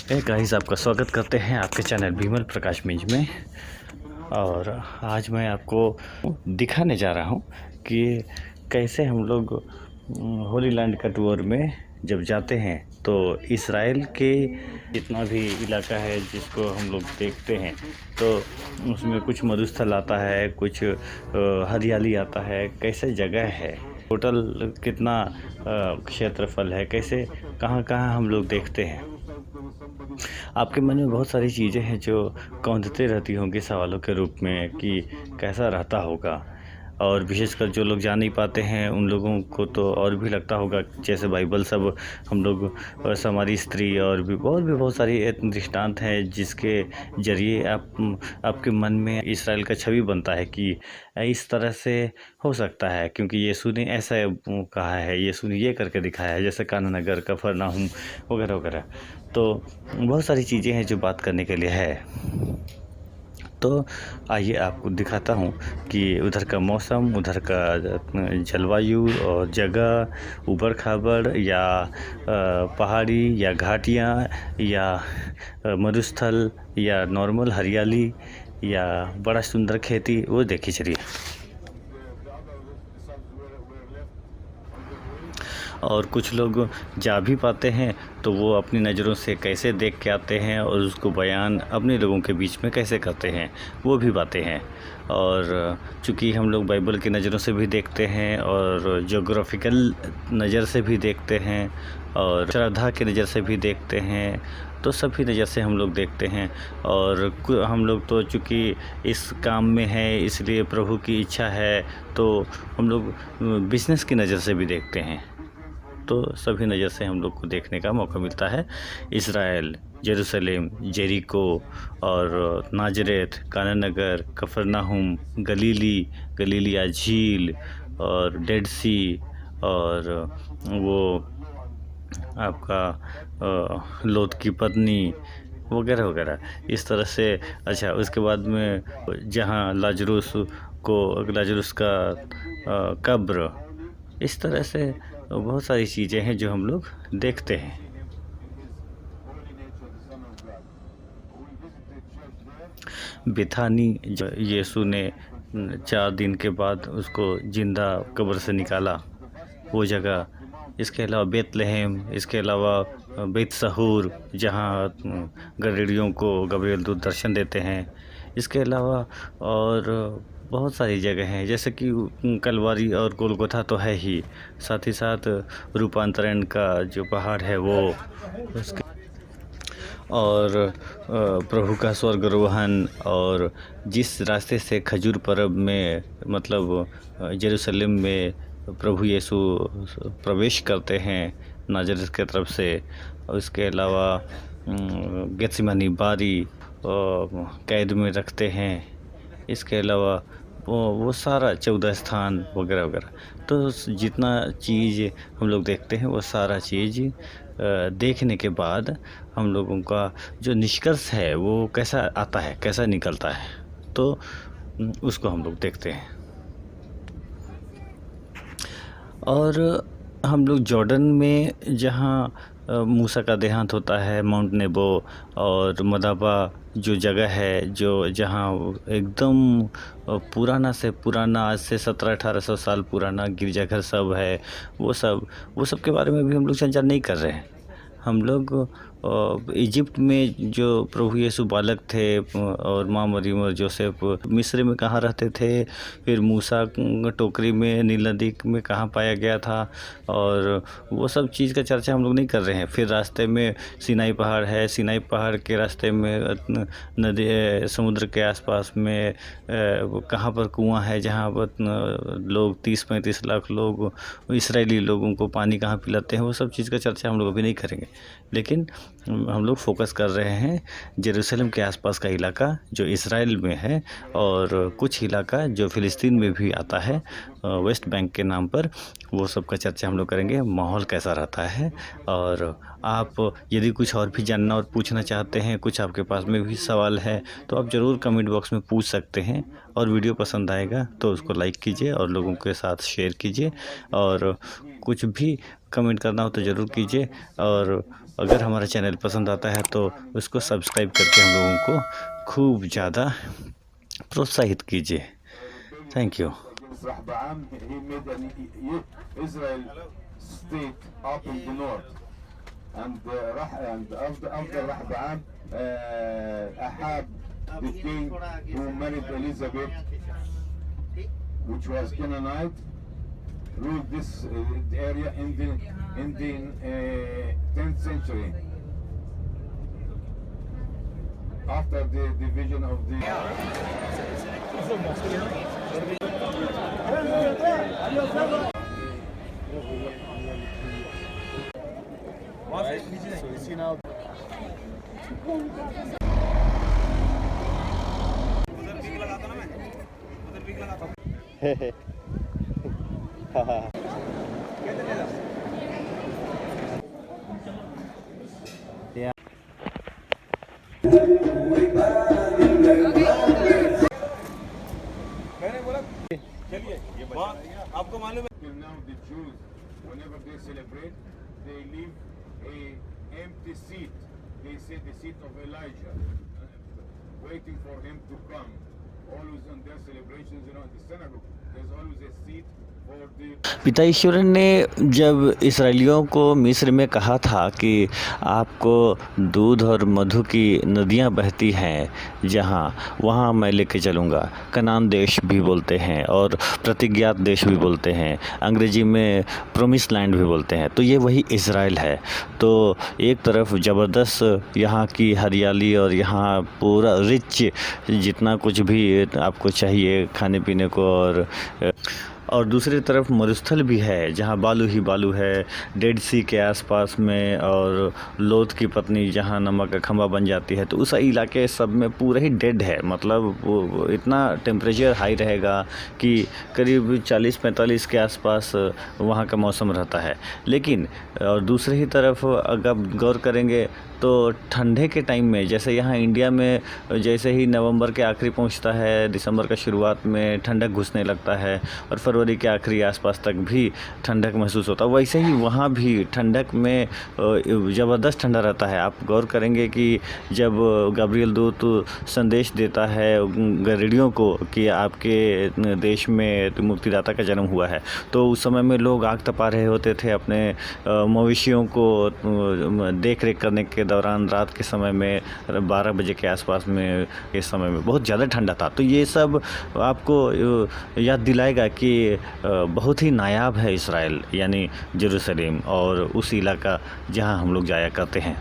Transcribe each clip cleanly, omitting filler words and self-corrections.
Guys, आपका स्वागत करते हैं आपके चैनल विमल प्रकाश मिंज में। और आज मैं आपको दिखाने जा रहा हूँ कि कैसे हम लोग होली लैंड का टूर में जब जाते हैं तो इसराइल के जितना भी इलाका है जिसको हम लोग देखते हैं तो उसमें कुछ मरुस्थल आता है, कुछ हरियाली आता है, कैसे जगह है, टोटल कितना क्षेत्रफल है, कैसे कहाँ कहाँ हम लोग देखते हैं। आपके मन में बहुत सारी चीज़ें हैं जो कौंधते रहती होंगी सवालों के रूप में कि कैसा रहता होगा। और विशेषकर जो लोग जा नहीं पाते हैं उन लोगों को तो और भी लगता होगा, जैसे बाइबल सब हम लोग समारी स्त्री और भी बहुत सारी दृष्टांत हैं जिसके ज़रिए आपके मन में इसराइल का छवि बनता है कि इस तरह से हो सकता है, क्योंकि यीशु ने ऐसा कहा है, यीशु ने ये करके दिखाया है, जैसे काना नगर, कफरनहूम वगैरह वगैरह। तो बहुत सारी चीज़ें हैं जो बात करने के लिए है। तो आइए आपको दिखाता हूँ कि उधर का मौसम, उधर का जलवायु और जगह, ऊबड़ खाबड़ या पहाड़ी या घाटियाँ या मरुस्थल या नॉर्मल हरियाली या बड़ा सुंदर खेती, वो देखिए चलिए। और कुछ लोग जा भी पाते हैं तो वो अपनी नज़रों से कैसे देख के आते हैं और उसको बयान अपने लोगों के बीच में कैसे करते हैं, वो भी बातें हैं। और चूँकि हम लोग बाइबल की नज़रों से भी देखते हैं और ज्योग्राफिकल नज़र से भी देखते हैं और श्रद्धा की नज़र से भी देखते हैं, तो सभी नज़र से हम लोग देखते हैं। और हम लोग तो चूँकि इस काम में है इसलिए प्रभु की इच्छा है तो हम लोग बिजनेस की नज़र से भी देखते हैं। तो सभी नज़र से हम लोग को देखने का मौका मिलता है इज़राइल, जेरूशलेम, जेरिको और नाजरेत, काना नगर, कफरनहूम, गलीलिया झील और डेड सी और वो आपका लोत की पत्नी वगैरह वगैरह, इस तरह से। अच्छा, उसके बाद में जहाँ लाजरूस का कब्र, इस तरह से बहुत सारी चीज़ें हैं जो हम लोग देखते हैं। बिथानी, जो यीशु ने 4 दिन के बाद उसको जिंदा कब्र से निकाला, वो जगह। इसके अलावा बेतलहम, इसके अलावा बेतसहूर जहाँ गदरियों को गब्रिएल दूत दर्शन देते हैं। इसके अलावा और बहुत सारी जगह हैं, जैसे कि कलवारी और गोलगोथा तो है ही, साथ ही साथ रूपांतरण का जो पहाड़ है वो, उसके और प्रभु का स्वर्गारोहण, और जिस रास्ते से खजूर पर्व में मतलब जेरूशलेम में प्रभु यीशु प्रवेश करते हैं नाजरेत की तरफ से। और इसके अलावा गेत्सेमनी बारी कैद में रखते हैं। इसके अलावा वो सारा 14 स्थान वगैरह वगैरह। तो जितना चीज़ हम लोग देखते हैं वो सारा चीज़ देखने के बाद हम लोगों का जो निष्कर्ष है वो कैसा आता है, कैसा निकलता है, तो उसको हम लोग देखते हैं। और हम लोग जॉर्डन में जहाँ मूसा का देहांत होता है, माउंट नेबो और मदाबा जो जगह है, जो जहाँ एकदम पुराना से पुराना, आज से 1700-1800 साल पुराना गिरजाघर सब है, वो सब के बारे में भी हम लोग चर्चा नहीं कर रहे हैं। हम लोग इजिप्ट में जो प्रभु यीशु बालक थे और माँ मरियम और जोसेफ मिस्र में कहाँ रहते थे, फिर मूसा टोकरी में नील नदी में कहाँ पाया गया था, और वो सब चीज़ का चर्चा हम लोग नहीं कर रहे हैं। फिर रास्ते में सिनाई पहाड़ है, सिनाई पहाड़ के रास्ते में नदी समुद्र के आसपास में कहाँ पर कुआं है जहाँ पर लोग 30-35 लाख लोग इसराइली लोगों को पानी कहाँ पिलाते हैं, वो सब चीज़ का चर्चा हम लोग अभी नहीं करेंगे। लेकिन हम लोग फोकस कर रहे हैं जेरूशलेम के आसपास का इलाका जो इसराइल में है, और कुछ इलाका जो फ़िलिस्तीन में भी आता है वेस्ट बैंक के नाम पर, वो सब का चर्चा हम लोग करेंगे। माहौल कैसा रहता है, और आप यदि कुछ और भी जानना और पूछना चाहते हैं, कुछ आपके पास में भी सवाल है, तो आप ज़रूर कमेंट बॉक्स में पूछ सकते हैं। और वीडियो पसंद आएगा तो उसको लाइक कीजिए और लोगों के साथ शेयर कीजिए, और कुछ भी कमेंट करना हो तो ज़रूर कीजिए। और अगर हमारा चैनल पसंद आता है तो उसको सब्सक्राइब करके हम लोगों को खूब ज़्यादा प्रोत्साहित कीजिए। Thank you. Rahba'am, he made an Israel state up in the north, and after Rahba'am, Ahab, the king who married Elizabeth, which was Canaanite, ruled this area in the 10th century. After the division of the आपको मालूम है till now the Jews, whenever they celebrate, they leave a empty seat. They say the seat of Elijah, waiting for him to come. Always on their celebrations, in the synagogue, there's always a seat for the. पिता ईश्वर ने जब इसराइलियों को मिस्र में कहा था कि आपको दूध और मधु की नदियां बहती हैं जहां, वहां मैं लेके चलूँगा। कनान देश भी बोलते हैं और प्रतिज्ञात देश भी बोलते हैं, अंग्रेजी में प्रोमिस लैंड भी बोलते हैं। तो ये वही इज़राइल है। तो एक तरफ ज़बरदस्त यहाँ की हरियाली और यहाँ पूरा रिच जितना कुछ भी आपको चाहिए खाने पीने को, और दूसरी तरफ मरुस्थल भी है जहाँ बालू ही बालू है, डेड सी के आसपास में, और लोथ की पत्नी जहाँ नमक का खंभा बन जाती है। तो उस इलाके सब में पूरा ही डेड है, मतलब वो इतना टेम्परेचर हाई रहेगा कि करीब 40-45 के आसपास वहाँ का मौसम रहता है। लेकिन और दूसरी ही तरफ अगर गौर करेंगे तो ठंडे के टाइम में, जैसे यहाँ इंडिया में जैसे ही नवंबर के आखिरी पहुँचता है, दिसंबर का शुरुआत में ठंडक घुसने लगता है और फरवरी के आखिरी आसपास तक भी ठंडक महसूस होता है, वैसे ही वहाँ भी ठंडक में ज़बरदस्त ठंडा रहता है। आप गौर करेंगे कि जब गब्रियल दूत संदेश देता है गरीडियों को कि आपके देश में मुक्तिदाता का जन्म हुआ है, तो उस समय में लोग आग तपा रहे होते थे अपने मवेशियों को देख रेख करने के दौरान। रात के समय में 12 बजे के आसपास में, इस समय में बहुत ज़्यादा ठंडा था। तो ये सब आपको याद दिलाएगा कि बहुत ही नायाब है इज़राइल यानी जेरूसलम और उस इलाका जहां हम लोग जाया करते हैं।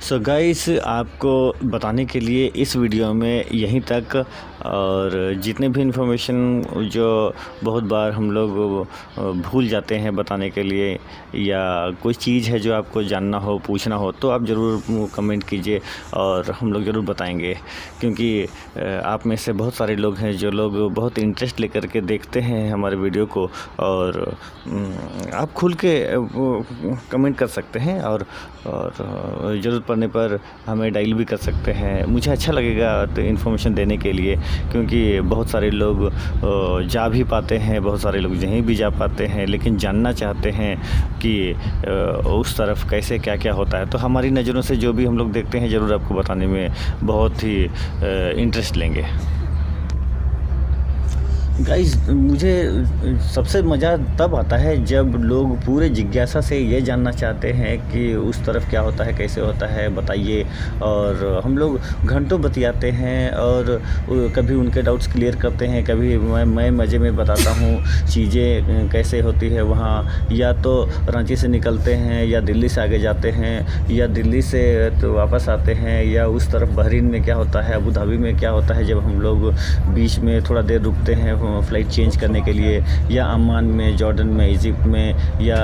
सो गाइस, आपको बताने के लिए इस वीडियो में यहीं तक, और जितने भी इन्फॉर्मेशन जो बहुत बार हम लोग भूल जाते हैं बताने के लिए, या कोई चीज़ है जो आपको जानना हो, पूछना हो, तो आप ज़रूर कमेंट कीजिए और हम लोग ज़रूर बताएंगे। क्योंकि आप में से बहुत सारे लोग हैं जो लोग बहुत इंटरेस्ट लेकर के देखते हैं हमारे वीडियो को, और आप खुल के कमेंट कर सकते हैं और ज़रूरत पड़ने पर हमें डायल भी कर सकते हैं। मुझे अच्छा लगेगा तो इन्फॉर्मेशन देने के लिए, क्योंकि बहुत सारे लोग जा भी पाते हैं, बहुत सारे लोग नहीं भी जा पाते हैं, लेकिन जानना चाहते हैं कि उस तरफ कैसे क्या क्या होता है। तो हमारी नज़रों से जो भी हम लोग देखते हैं ज़रूर आपको बताने में बहुत ही इंटरेस्ट लेंगे। गाइस, मुझे सबसे मज़ा तब आता है जब लोग पूरे जिज्ञासा से ये जानना चाहते हैं कि उस तरफ क्या होता है, कैसे होता है, बताइए। और हम लोग घंटों बतियाते हैं और कभी उनके डाउट्स क्लियर करते हैं, कभी मैं मज़े में बताता हूँ चीज़ें कैसे होती है वहाँ। या तो रांची से निकलते हैं, या दिल्ली से आगे जाते हैं, या दिल्ली से तो वापस आते हैं, या उस तरफ बहरीन में क्या होता है, अबू धाबी में क्या होता है जब हम लोग बीच में थोड़ा देर रुकते हैं फ़्लाइट चेंज करने के लिए, या अमान में, जॉर्डन में, इजिप्ट में, या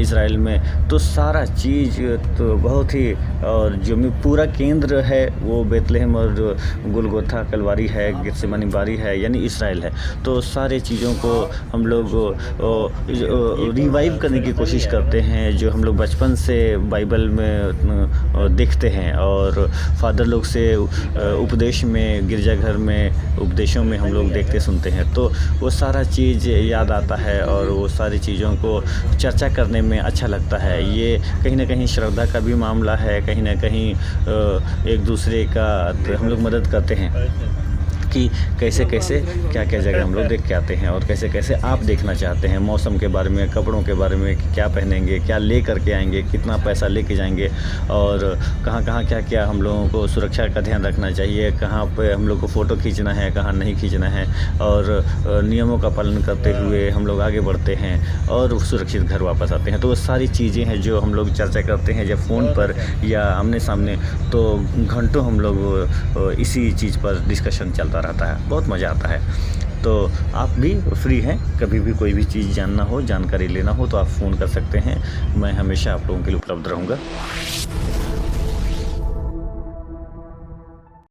इज़राइल में। तो सारा चीज़ तो बहुत ही, और जो पूरा केंद्र है वो बेतलहम और गुलगोथा कलवारी है, गेत्सेमानी बारी है, यानी इज़राइल है। तो सारे चीज़ों को हम लोग रिवाइव करने की कोशिश करते हैं, जो हम लोग बचपन से बाइबल में देखते हैं और फादर लोग से उपदेश में, गिरजाघर में उपदेशों में हम लोग देखते सुनते हैं। तो वो सारा चीज़ याद आता है और वो सारी चीज़ों को चर्चा करने में अच्छा लगता है। ये कहीं न कहीं श्रद्धा का भी मामला है, कहीं न कहीं एक दूसरे का हम लोग मदद करते हैं कि कैसे-कैसे, क्या-क्या जगह हम लोग देख के आते हैं और कैसे-कैसे आप देखना चाहते हैं। मौसम के बारे में, कपड़ों के बारे में, क्या पहनेंगे, क्या ले कर के आएँगे, कितना पैसा लेके जाएँगे और कहाँ-कहाँ, क्या-क्या हम लोगों को सुरक्षा का ध्यान रखना चाहिए, कहाँ पे हम लोग को फ़ोटो खींचना है, कहाँ नहीं खींचना है और नियमों का पालन करते हुए हम लोग आगे बढ़ते हैं और सुरक्षित घर वापस आते हैं। तो वो सारी चीज़ें हैं जो हम लोग चर्चा करते हैं जब फ़ोन पर या आमने-सामने, तो घंटों हम लोग इसी चीज़ पर डिस्कशन चलता रहता है। बहुत मज़ा आता है। तो आप भी फ्री हैं, कभी भी कोई भी चीज़ जानना हो, जानकारी लेना हो तो आप फ़ोन कर सकते हैं। मैं हमेशा आप लोगों के लिए उपलब्ध रहूँगा।